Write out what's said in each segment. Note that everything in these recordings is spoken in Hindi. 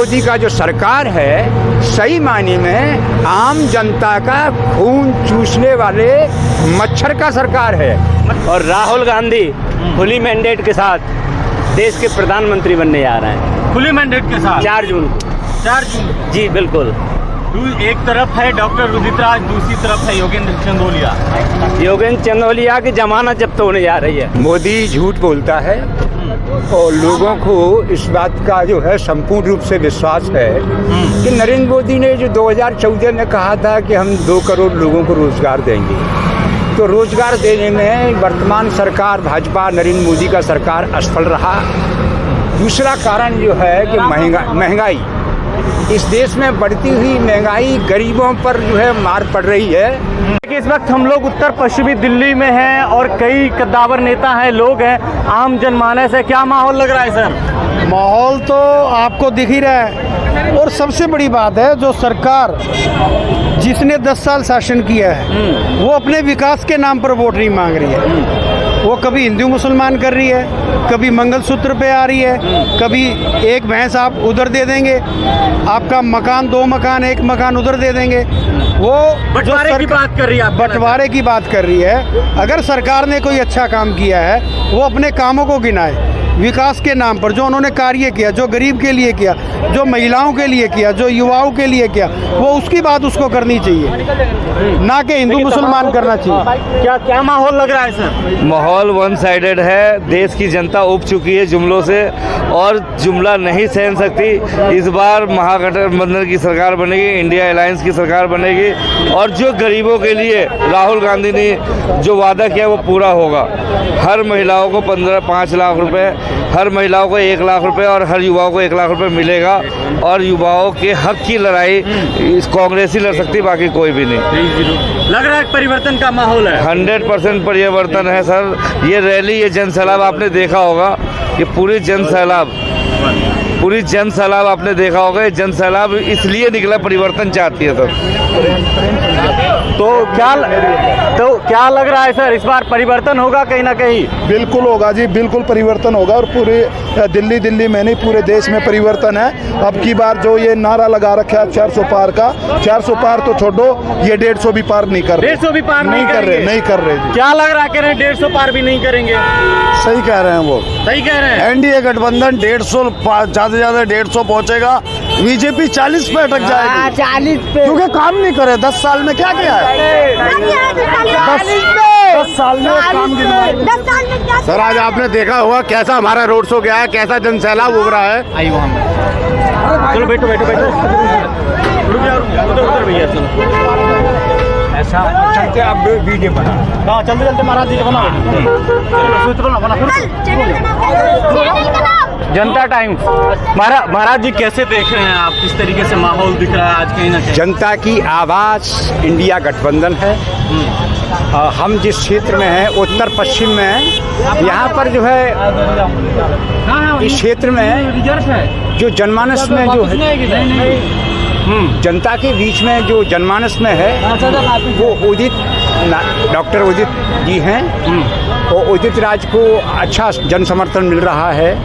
मोदी का जो सरकार है सही मायने में आम जनता का खून चूसने वाले मच्छर का सरकार है। और राहुल गांधी खुली मैंडेट के साथ देश के प्रधानमंत्री बनने जा रहे हैं। खुली मैंडेट के साथ 4 जून। 4 जून जी बिल्कुल। एक तरफ है डॉक्टर उदित राज, दूसरी तरफ है योगेंद्र चंदोलिया। योगेंद्र चंदोलिया की जमानत जब्त होने जा रही है। मोदी झूठ बोलता है और लोगों को इस बात का जो है संपूर्ण रूप से विश्वास है कि नरेंद्र मोदी ने जो 2014 में कहा था कि हम 2 करोड़ लोगों को रोजगार देंगे, तो रोजगार देने में वर्तमान सरकार भाजपा नरेंद्र मोदी का सरकार असफल रहा। दूसरा कारण जो है कि महंगाई, इस देश में बढ़ती हुई महंगाई गरीबों पर जो है मार पड़ रही है। इस वक्त हम लोग उत्तर पश्चिमी दिल्ली में हैं और कई कद्दावर नेता हैं, लोग हैं, आम जनमानस है। क्या माहौल लग रहा है सर? माहौल तो आपको दिख ही रहा है और सबसे बड़ी बात है जो सरकार जिसने 10 साल शासन किया है वो अपने विकास के नाम पर वोट नहीं मांग रही है। वो कभी हिंदू मुसलमान कर रही है, कभी मंगलसूत्र पे आ रही है, कभी एक भैंस आप उधर दे देंगे, आपका मकान 2 मकान 1 मकान उधर दे देंगे। वो बंटवारे की बात कर रही है, बंटवारे की बात कर रही है। अगर सरकार ने कोई अच्छा काम किया है वो अपने कामों को गिनाए, विकास के नाम पर जो उन्होंने कार्य किया, जो गरीब के लिए किया, जो महिलाओं के लिए किया, जो युवाओं के लिए किया, वो उसकी बात उसको करनी चाहिए, ना कि हिंदू मुसलमान करना चाहिए। क्या माहौल लग रहा है सर? माहौल वन साइडेड है। देश की जनता उब चुकी है जुमलों से और जुमला नहीं सहन सकती। इस बार महागठबंधन की सरकार बनेगी, इंडिया अलायंस की सरकार बनेगी और जो गरीबों के लिए राहुल गांधी ने जो वादा किया वो पूरा होगा। हर महिलाओं को 5 लाख रुपए, हर महिलाओं को 1 लाख रुपए और हर युवाओं को 1 लाख रुपए मिलेगा और युवाओं के हक की लड़ाई इस कांग्रेस ही लड़ सकती, बाकी कोई भी नहीं। लग रहा है परिवर्तन का माहौल है। 100% परिवर्तन है सर। ये रैली, ये जन सैलाब आपने देखा होगा कि पूरी जन सैलाब आपने देखा होगा। ये जन सैलाब इसलिए निकला, परिवर्तन चाहती है सर। तो क्या लग रहा है सर, इस बार परिवर्तन होगा कहीं ना कहीं? बिल्कुल होगा जी, बिल्कुल परिवर्तन होगा और पूरे दिल्ली में नहीं पूरे देश में परिवर्तन है। अब की बार जो ये नारा लगा रखा है 400 पार का, 400 पार तो छोड़ो, ये 150 भी पार नहीं कर रहे। 150 भी पार नहीं कर रहे जी। क्या लग रहा है, कह रहे हैं 150 पार भी नहीं करेंगे? सही कह रहे हैं वो, सही कह रहे हैं। एनडीए गठबंधन 150 ज्यादा से ज्यादा 150 पहुंचेगा, बीजेपी 40 पे अटक जाएगी। 40 पे क्योंकि काम नहीं करे। 10 साल में क्या किया है? 10 साल में काम किया। सर आज आपने देखा होगा कैसा हमारा रोड शो गया है, कैसा जन सैलाब उभरा है। चलो बैठो भैया, ऐसा चलते आप वीडियो बना, चलते महाराज जी बना। जनता टाइम्स। महाराज जी कैसे देख रहे हैं आप, किस तरीके से माहौल दिख रहा है आज कहीं ना कहीं? जनता की आवाज़ इंडिया गठबंधन है। हम जिस क्षेत्र में हैं उत्तर पश्चिम में हैं, यहाँ पर जो है इस क्षेत्र में जो जनमानस में जो है जनता के बीच में जो जनमानस में है वो डॉक्टर उदित जी हैं और उदित राज को अच्छा जन समर्थन मिल रहा है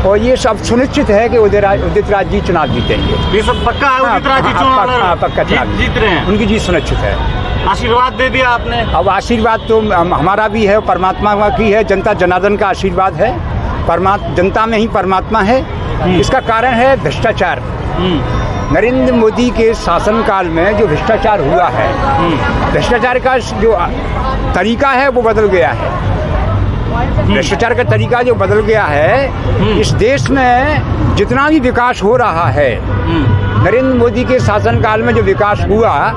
और ये सब सुनिश्चित है कि उदित राज जी चुनाव जीतेंगे। ये सब पक्का है? उदित राज जी चुनाव पक्का चुनाव जीत रहे हैं, उनकी जीत सुनिश्चित है। आशीर्वाद दे दिया आपने? अब आशीर्वाद तो हमारा भी है, परमात्मा की है, जनता जनार्दन का आशीर्वाद है। जनता में ही परमात्मा है। इसका कारण है भ्रष्टाचार। नरेंद्र मोदी के शासनकाल में जो भ्रष्टाचार हुआ है, भ्रष्टाचार का जो तरीका है वो बदल गया है। भ्रष्टाचार का तरीका जो बदल गया है, इस देश में जितना भी विकास हो रहा है, नरेंद्र मोदी के शासनकाल में जो विकास हुआ,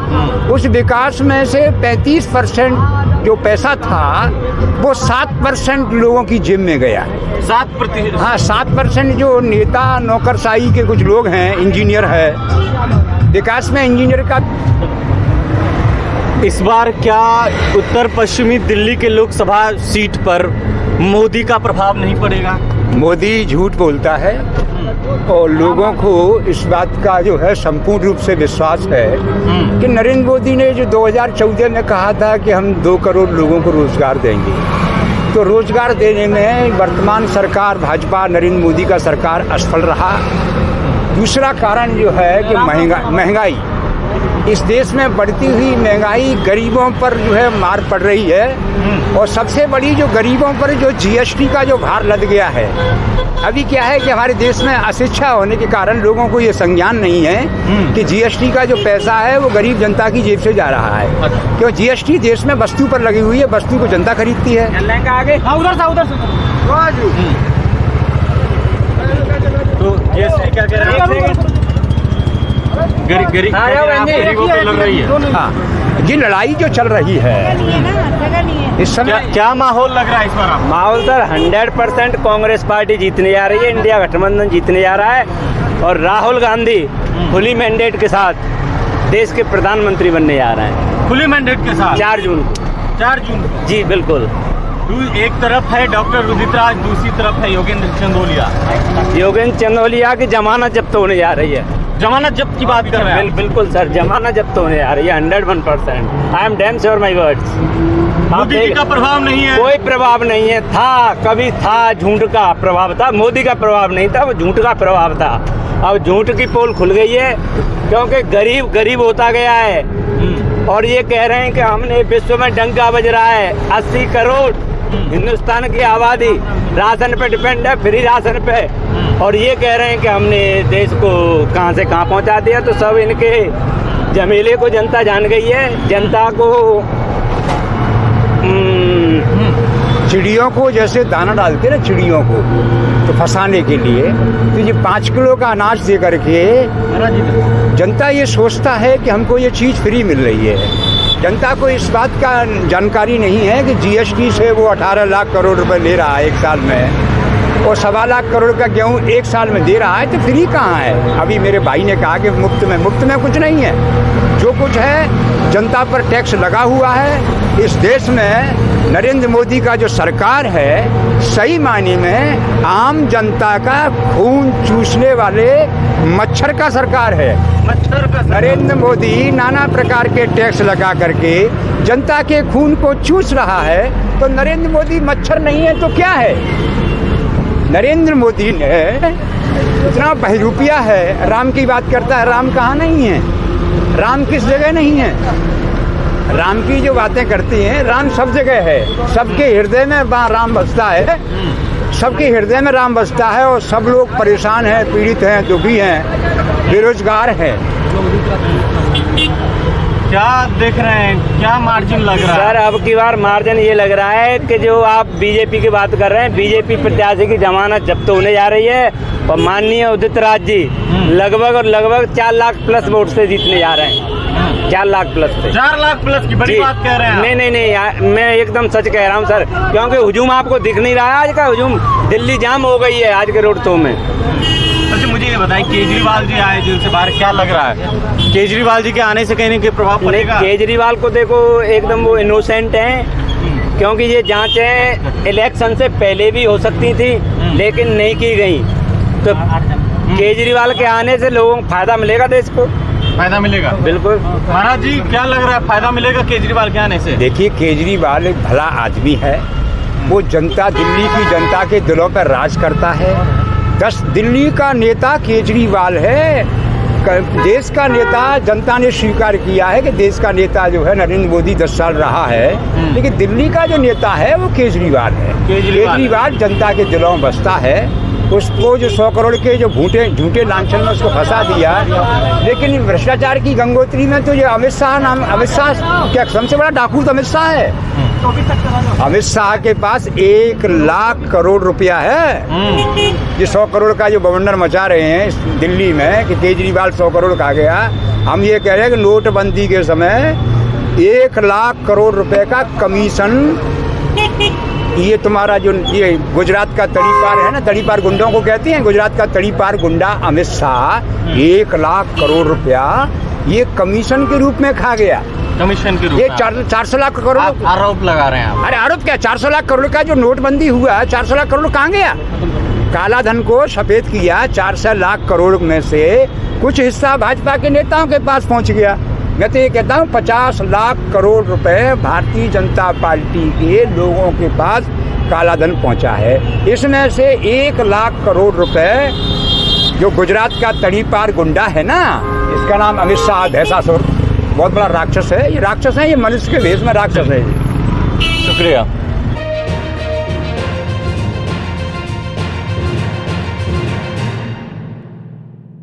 उस विकास में से 35% जो पैसा था वो 7% लोगों की जेब में गया। 7%? हाँ, 7% जो नेता नौकरशाही के कुछ लोग हैं, इंजीनियर है, विकास में इंजीनियर का। इस बार क्या उत्तर पश्चिमी दिल्ली के लोकसभा सीट पर मोदी का प्रभाव नहीं पड़ेगा? मोदी झूठ बोलता है और लोगों को इस बात का जो है संपूर्ण रूप से विश्वास है कि नरेंद्र मोदी ने जो 2014 में कहा था कि हम 2 करोड़ लोगों को रोजगार देंगे, तो रोजगार देने में वर्तमान सरकार भाजपा नरेंद्र मोदी का सरकार असफल रहा। दूसरा कारण जो है कि महंगाई, इस देश में बढ़ती हुई महंगाई गरीबों पर जो है मार पड़ रही है। और सबसे बड़ी जो गरीबों पर जो जीएसटी का जो भार लद गया है, अभी क्या है कि हमारे देश में अशिक्षा होने के कारण लोगों को ये संज्ञान नहीं है कि जीएसटी का जो पैसा है वो गरीब जनता की जेब से जा रहा है। क्यों? जीएसटी देश में वस्तु पर लगी हुई है, वस्तु को जनता खरीदती है। आगे उधर से तो जीएसटी क्या कह रहे हैं? गरीबों पे लग रही है। हाँ, ये लड़ाई जो चल रही है इस समय, क्या माहौल लग रहा है इस बार? माहौल सर 100% कांग्रेस पार्टी जीतने जा रही है, इंडिया गठबंधन जीतने जा रहा है और राहुल गांधी खुली मैंडेट के साथ देश के प्रधानमंत्री बनने जा रहे हैं। खुली मैंडेट के साथ 4 जून जी बिल्कुल। एक तरफ है डॉक्टर रुदित राज, दूसरी तरफ है योगेंद्र चंदोलिया। योगेंद्र चंदोलिया की जमानत जब्त होने जा रही है। जमानत जब्त की बात कर रहे हैं? बिल्कुल सर, जमानत जब्त होने जा रही है 101%। I am damn sure my words. Modi ji का प्रभाव नहीं है? कोई प्रभाव नहीं है। कभी था झूठ का प्रभाव था, मोदी का प्रभाव नहीं था, वो झूठ का प्रभाव था। अब झूठ की पोल खुल गई है क्योंकि गरीब गरीब होता गया है। और ये कह रहे हैं कि हमने विश्व में डंका बज रहा है। 80 करोड़ हिंदुस्तान की आबादी राशन पे डिपेंड है, फ्री राशन पे। और ये कह रहे हैं कि हमने देश को कहां से कहां पहुंचा दिया। तो सब इनके जमीले को जनता जान गई है। जनता को चिड़ियों को जैसे दाना डालते ना चिड़ियों को तो फंसाने के लिए, तो ये 5 किलो का अनाज दे करके जनता ये सोचता है कि हमको ये चीज़ फ्री मिल रही है। जनता को इस बात का जानकारी नहीं है कि जीएसटी से वो 18 लाख करोड़ रुपए ले रहा है एक साल में, और 1.25 लाख करोड़ का गेहूँ एक साल में दे रहा है। तो फ्री कहाँ है? अभी मेरे भाई ने कहा कि मुफ्त में कुछ नहीं है। जो कुछ है जनता पर टैक्स लगा हुआ है। इस देश में नरेंद्र मोदी का जो सरकार है, सही मायने में आम जनता का खून चूसने वाले मच्छर का सरकार है। मच्छर का नरेंद्र मोदी नाना प्रकार के टैक्स लगा करके जनता के खून को चूस रहा है। तो नरेंद्र मोदी मच्छर नहीं है तो क्या है? नरेंद्र मोदी ने इतना बहरूपिया है, राम की बात करता है, राम कहाँ नहीं है? राम किस जगह नहीं है? राम की जो बातें करती हैं, राम सब जगह है। सबके हृदय में वहाँ राम बसता है, सबके हृदय में राम बसता है। और सब लोग परेशान हैं, पीड़ित हैं, दुखी हैं, बेरोजगार हैं। क्या देख रहे हैं, क्या मार्जिन लग रहा है? सर अब की बार मार्जिन ये लग रहा है कि जो आप बीजेपी की बात कर रहे हैं, बीजेपी प्रत्याशी की जमानत जब्त होने जा रही है और माननीय उदित राज जी लगभग 4 लाख प्लस वोट से जीतने जा रहे हैं। 4 लाख प्लस से। 4 लाख प्लस की बड़ी बात कह रहे हैं? नहीं, मैं एकदम सच कह रहा हूँ सर, क्योंकि हुजूम आपको दिख नहीं रहा है। आज का हुजूम, दिल्ली जाम हो गई है आज के रोडों में। अच्छा मुझे ये बताएं, केजरीवाल जी आए जेल से बाहर, क्या लग रहा है? केजरीवाल जी के आने से कहीं ना कहीं प्रभाव पड़ेगा? केजरीवाल को देखो एकदम वो इनोसेंट हैं, क्योंकि ये जांचें इलेक्शन से पहले भी हो सकती थी लेकिन नहीं की गई। तो केजरीवाल के आने से लोगों को फायदा मिलेगा, देश को फायदा मिलेगा। बिल्कुल। महाराज जी क्या लग रहा है, फायदा मिलेगा केजरीवाल के आने से? देखिए, केजरीवाल एक भला आदमी है। वो जनता, दिल्ली की जनता के दिलों पर राज करता है। दिल्ली का नेता केजरीवाल है। देश का नेता, जनता ने स्वीकार किया है कि देश का नेता जो है नरेंद्र मोदी 10 साल रहा है, लेकिन दिल्ली का जो नेता है वो केजरीवाल है। केजरीवाल जनता के दिलों में बसता है। उसको जो 100 करोड़ के जो झूठे लांछन में उसको फंसा दिया, लेकिन भ्रष्टाचार की गंगोत्री में तो ये अमित शाह क्या सबसे बड़ा डाकू तो अमित शाह है। अमित शाह के पास 1 लाख करोड़ रुपया है। ये 100 करोड़ का जो बवंडर मचा रहे हैं दिल्ली में कि केजरीवाल 100 करोड़ खा गया, हम ये कह रहे हैं कि नोटबंदी के समय 1 लाख करोड़ रुपए का कमीशन, ये तुम्हारा जो ये गुजरात का तड़ीपार है ना, तड़ीपार गुंडों को कहते हैं, गुजरात का तड़ीपार गुंडा अमित शाह 1 लाख करोड़ रुपया ये कमीशन के रूप में खा गया। कमीशन के रूप ये 400 लाख करोड़ आरोप लगा रहे हैं आप? अरे आरोप क्या, 400 लाख करोड़ का जो नोटबंदी हुआ, 400 लाख करोड़ कहाँ गया? काला धन को सफेद किया। 400 लाख करोड़ में से कुछ हिस्सा भाजपा के नेताओं के पास पहुंच गया। मैं तो ये कहता हूँ 50 लाख करोड़ रुपए भारतीय जनता पार्टी के लोगों के पास काला धन पहुंचा है। इसमें से 1 लाख करोड़ रुपए जो गुजरात का तड़ीपार गुंडा है ना, इसका नाम अमित शाह भैंसासुर, बहुत बड़ा राक्षस है। ये राक्षस है, ये मनुष्य के भेष में राक्षस है। शुक्रिया।